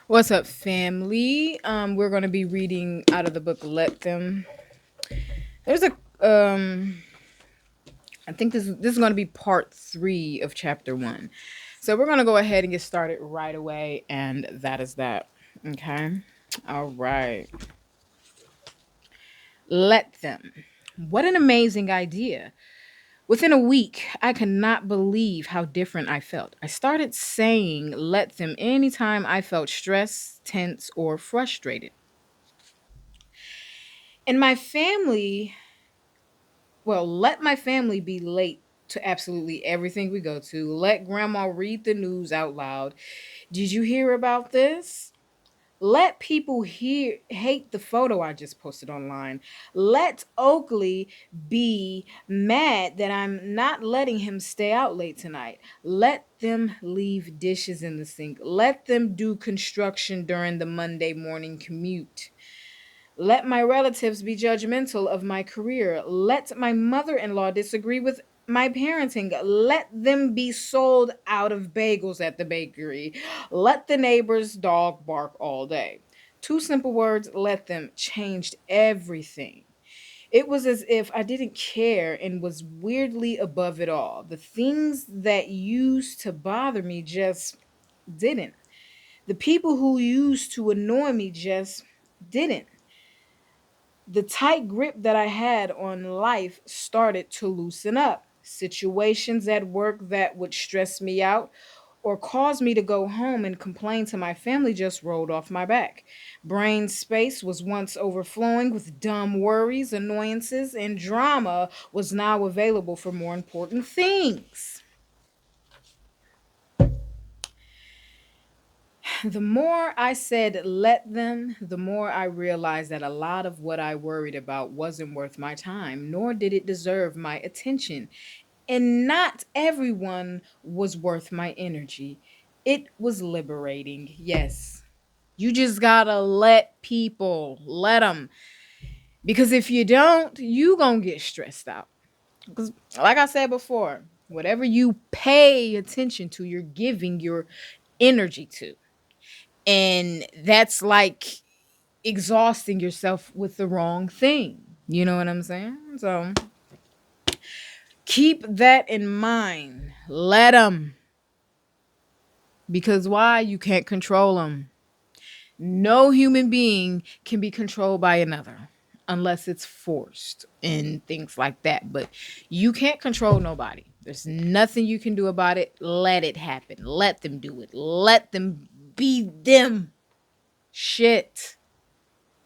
What's up, family? We're going to be reading out of the book Let Them. There's a I think this is going to be part 3 of chapter 1. So we're going to go ahead and get started right away, and that is that. Okay? All right. Let them. What an amazing idea. Within a week, I could not believe how different I felt. I started saying let them anytime I felt stressed, tense, or frustrated. And my family, well, let my family be late to absolutely everything we go to. Let grandma read the news out loud. Did you hear about this? Let people hear hate the photo I just posted online. Let Oakley be mad that I'm not letting him stay out late tonight. Let them leave dishes in the sink. Let them do construction during the Monday morning commute. Let my relatives be judgmental of my career. Let my mother in law disagree with my parenting. Let them be sold out of bagels at the bakery. Let the neighbor's dog bark all day. Two simple words, let them, changed everything. It was as if I didn't care and was weirdly above it all. The things that used to bother me just didn't. The people who used to annoy me just didn't. The tight grip that I had on life started to loosen up. Situations at work that would stress me out or cause me to go home and complain to my family just rolled off my back. Brain space was once overflowing with dumb worries, annoyances, and drama was now available for more important things. The more I said let them, the more I realized that a lot of what I worried about wasn't worth my time, nor did it deserve my attention. And not everyone was worth my energy. It was liberating, yes. You just gotta let people, let them. Because if you don't, you gonna get stressed out. Because, like I said before, whatever you pay attention to, you're giving your energy to. And that's like exhausting yourself with the wrong thing. You know what I'm saying? So keep that in mind. Let them. Because why? You can't control them. No human being can be controlled by another unless it's forced and things like that. But you can't control nobody. There's nothing you can do about it. Let it happen. Let them do it. Let them be them. Shit.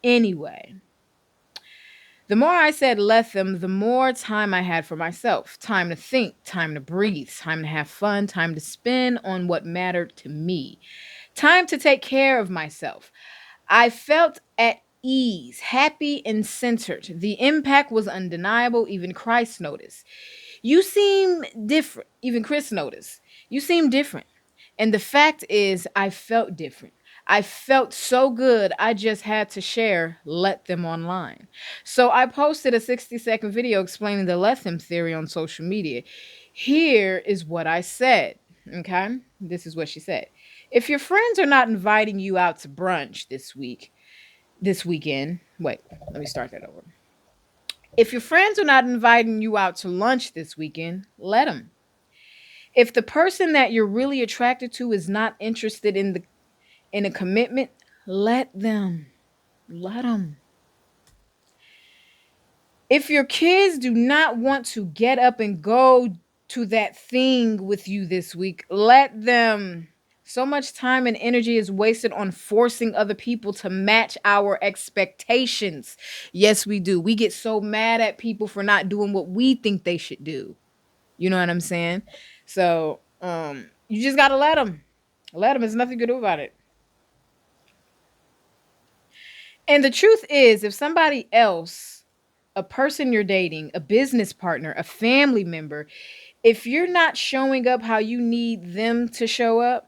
Anyway, the more I said let them, the more time I had for myself. Time to think, time to breathe, time to have fun, time to spend on what mattered to me. Time to take care of myself. I felt at ease, happy, and centered. The impact was undeniable. Even Christ noticed. You seem different. Even Chris noticed. You seem different. And the fact is, I felt different. I felt so good, I just had to share Let Them online. So I posted a 60-second video explaining the Let Them theory on social media. Here is what I said. Okay? This is what she said. If your friends are not inviting you out to brunch this weekend, wait, let me start that over. If your friends are not inviting you out to lunch this weekend, let them. If the person that you're really attracted to is not interested in a commitment, let them. Let them. If your kids do not want to get up and go to that thing with you this week, let them. So much time and energy is wasted on forcing other people to match our expectations. Yes, we do. We get so mad at people for not doing what we think they should do. You know what I'm saying? So, you just got to let them. Let them. There's nothing you can do about it. And the truth is, if somebody else, a person you're dating, a business partner, a family member, if you're not showing up how you need them to show up,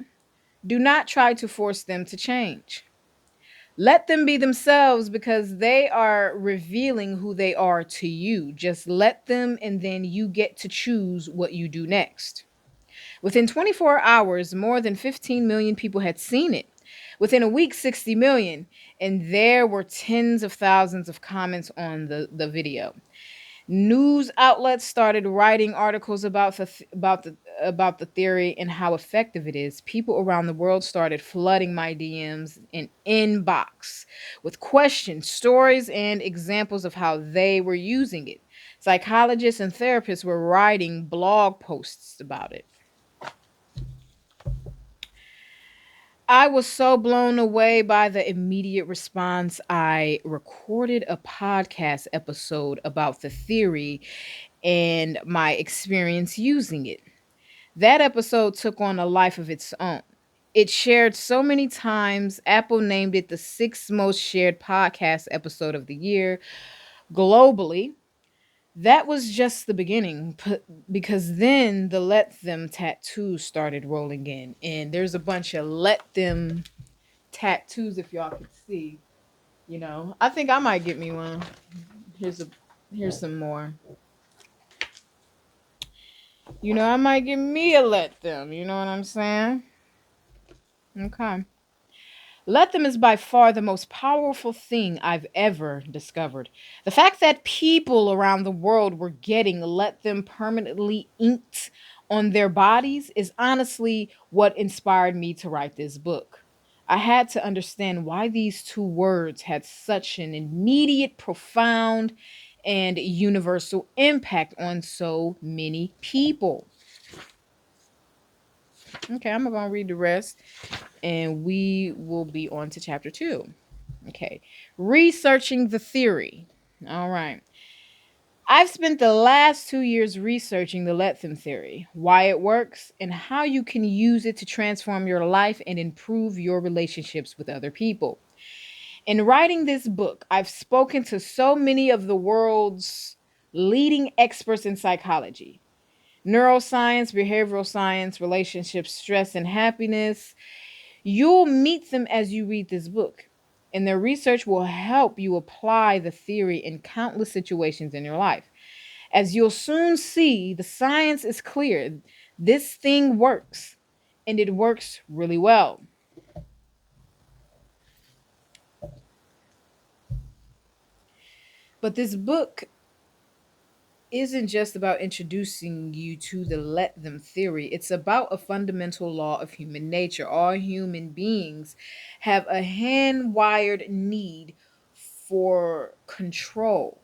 do not try to force them to change. Let them be themselves because they are revealing who they are to you. Just let them, and then you get to choose what you do next. Within 24 hours, more than 15 million people had seen it. Within a week, 60 million. And there were tens of thousands of comments on the video. News outlets started writing articles about the theory and how effective it is. People around the world started flooding my DMs and inbox with questions, stories, and examples of how they were using it. Psychologists and therapists were writing blog posts about it. I was so blown away by the immediate response. I recorded a podcast episode about the theory and my experience using it. That episode took on a life of its own. It shared so many times. Apple named it the sixth most shared podcast episode of the year globally. That was just the beginning, because then the Let Them tattoos started rolling in. And there's a bunch of Let Them tattoos, if y'all could see. I think I might get me one. Here's some more. I might get me a Let Them. You know what I'm saying? Okay. Let Them is by far the most powerful thing I've ever discovered. The fact that people around the world were getting Let Them permanently inked on their bodies is honestly what inspired me to write this book. I had to understand why these two words had such an immediate, profound, and universal impact on so many people. Okay, I'm going to read the rest and we will be on to chapter 2. Okay. Researching the theory. All right. I've spent the last 2 years researching the Let Them theory, why it works, and how you can use it to transform your life and improve your relationships with other people. In writing this book, I've spoken to so many of the world's leading experts in psychology, neuroscience, behavioral science, relationships, stress, and happiness. You'll meet them as you read this book, and their research will help you apply the theory in countless situations in your life. As you'll soon see, the science is clear. This thing works, and it works really well. But this book isn't just about introducing you to the Let Them theory. It's about a fundamental law of human nature. All human beings have a hand wired need for control.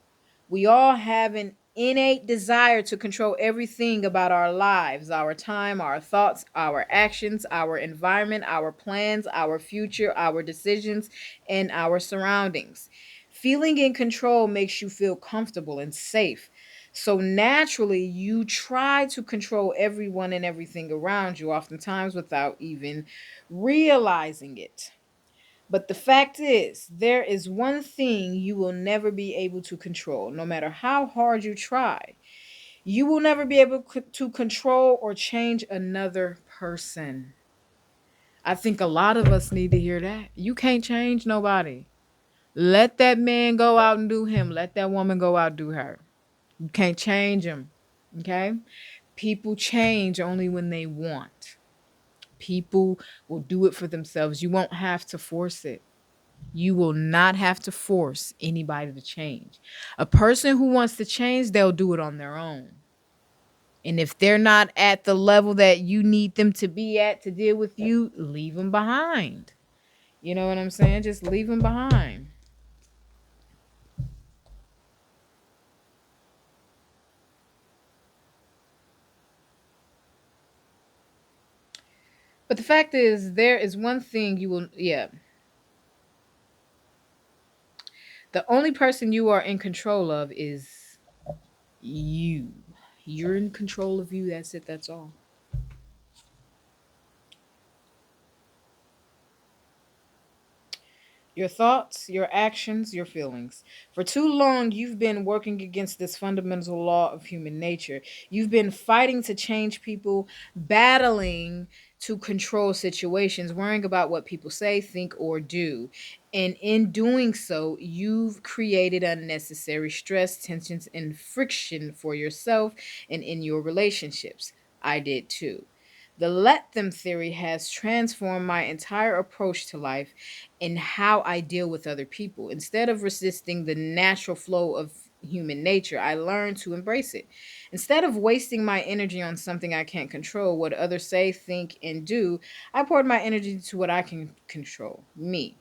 We all have an innate desire to control everything about our lives, our time, our thoughts, our actions, our environment, our plans, our future, our decisions, and our surroundings. Feeling in control makes you feel comfortable and safe. So naturally, you try to control everyone and everything around you, oftentimes without even realizing it. But the fact is, there is one thing you will never be able to control, no matter how hard you try. You will never be able to control or change another person. I think a lot of us need to hear that. You can't change nobody. Let that man go out and do him. Let that woman go out and do her. You can't change them. Okay? People change only when they want. People will do it for themselves. You won't have to force it. You will not have to force anybody to change. A person who wants to change, they'll do it on their own. And if they're not at the level that you need them to be at to deal with you, leave them behind. You know what I'm saying? Just leave them behind. But the fact is, there is one thing you will, yeah. The only person you are in control of is you. You're in control of you. That's it. That's all. Your thoughts, your actions, your feelings. For too long, you've been working against this fundamental law of human nature. You've been fighting to change people, battling to control situations, worrying about what people say, think, or do. And in doing so, you've created unnecessary stress, tensions, and friction for yourself and in your relationships. I did too. The let them theory has transformed my entire approach to life and how I deal with other people. Instead of resisting the natural flow of human nature, I learned to embrace it. Instead of wasting my energy on something I can't control, what others say, think, and do, I poured my energy to what I can control, me.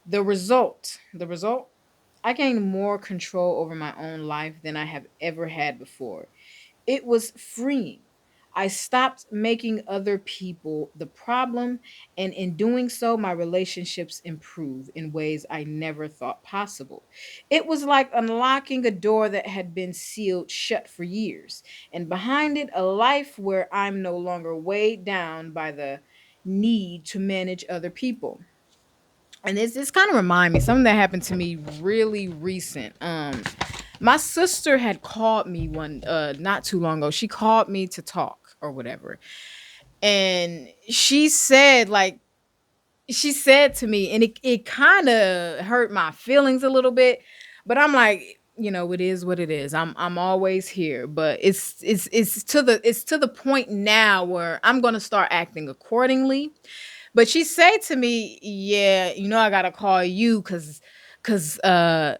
The result, I gained more control over my own life than I have ever had before. It was freeing. I stopped making other people the problem, and in doing so, my relationships improved in ways I never thought possible. It was like unlocking a door that had been sealed shut for years, and behind it, a life where I'm no longer weighed down by the need to manage other people. And this kind of remind me something that happened to me really recent. My sister had called me one not too long ago. She called me to talk or whatever. And she said to me, and it kind of hurt my feelings a little bit, but I'm like, it is what it is. I'm always here, but it's to the point now where I'm going to start acting accordingly. But she said to me, "Yeah, I gotta call you because I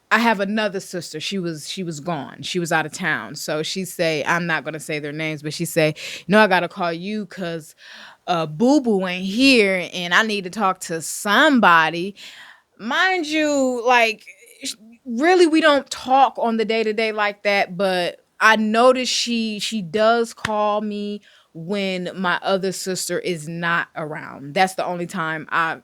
have another sister. She was gone. She was out of town. So she say, I'm not gonna say their names, but she say, I gotta call you because Boo Boo ain't here, and I need to talk to somebody." Mind you, like, sh- really, we don't talk on the day to day like that, but I notice she does call me when my other sister is not around. That's the only time I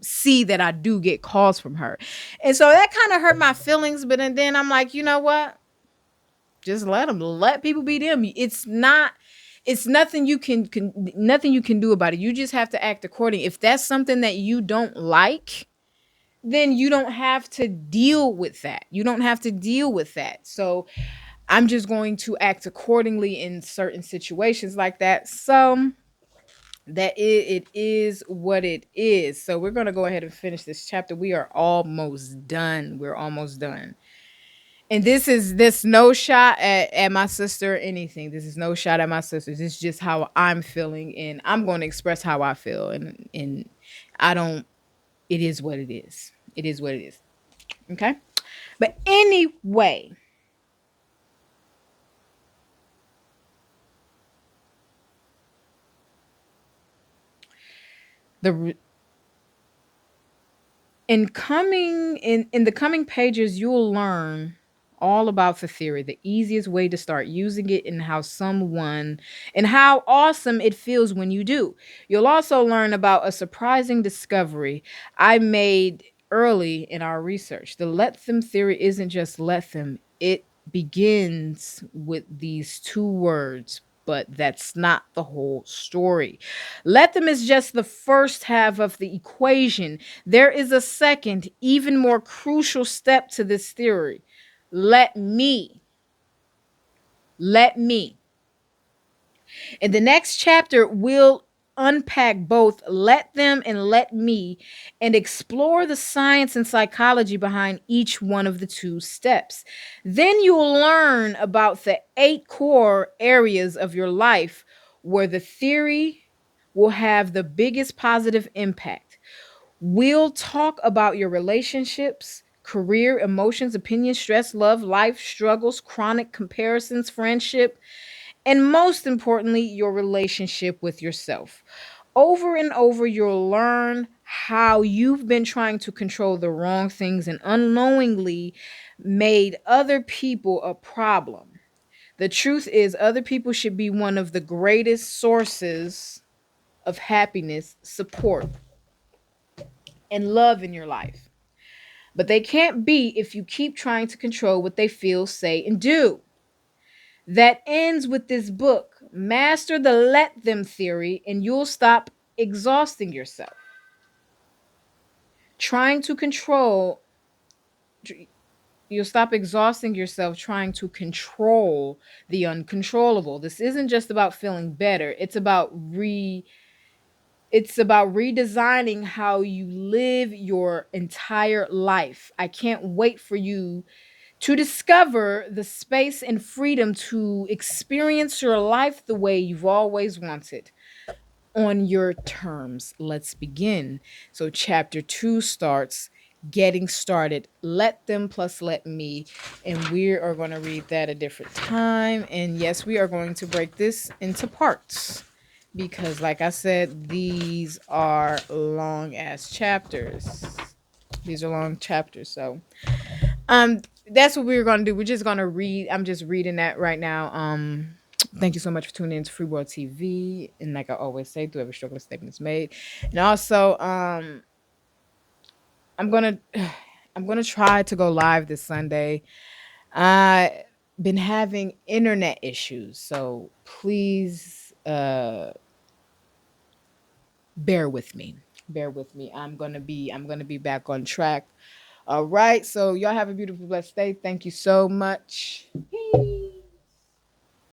see that I do get calls from her. And so that kind of hurt my feelings, but then I'm like, you know what? Just let people be them. It's nothing nothing you can do about it. You just have to act according. If that's something that you don't like, then you don't have to deal with that. You don't have to deal with that. So I'm just going to act accordingly in certain situations like that. So it is what it is. So we're going to go ahead and finish this chapter. We are almost done. We're almost done. And this no shot at my sister or anything. This is no shot at my sister. This is just how I'm feeling, and I'm going to express how I feel. And I don't. It is what it is. It is what it is. Okay. But anyway, the in the coming pages, you'll learn all about the theory, the easiest way to start using it, and how awesome it feels when you do. You'll also learn about a surprising discovery I made early in our research. The let them theory isn't just let them, it begins with these two words, but that's not the whole story. Let them is just the first half of the equation. There is a second, even more crucial step to this theory. Let me. Let me. In the next chapter, we'll unpack both let them and let me and explore the science and psychology behind each one of the two steps. Then you'll learn about the 8 core areas of your life where the theory will have the biggest positive impact. We'll talk about your relationships, career, emotions, opinions, stress, love, life, struggles, chronic comparisons, friendship, and most importantly, your relationship with yourself. Over and over, you'll learn how you've been trying to control the wrong things and unknowingly made other people a problem. The truth is, other people should be one of the greatest sources of happiness, support, and love in your life. But they can't be if you keep trying to control what they feel, say, and do. That ends with this book. Master the let them theory, and you'll stop exhausting yourself. Trying to control, you'll stop exhausting yourself trying to control the uncontrollable. This isn't just about feeling better, it's about redesigning how you live your entire life. I can't wait for you to discover the space and freedom to experience your life the way you've always wanted on your terms. Let's begin. So, chapter 2 starts getting started. Let them plus let me. And we are going to read that a different time. And yes, we are going to break this into parts because, like I said, these are long ass chapters. These are long chapters. So, that's what we're gonna do. We're just gonna read. I'm just reading that right now. Thank you so much for tuning in to Free World TV. And like I always say, through every struggle, a statement is made. And also, I'm gonna I'm gonna try to go live this Sunday. I been having internet issues, so please bear with me. Bear with me. I'm gonna be back on track. All right. So y'all have a beautiful blessed day. Thank you so much.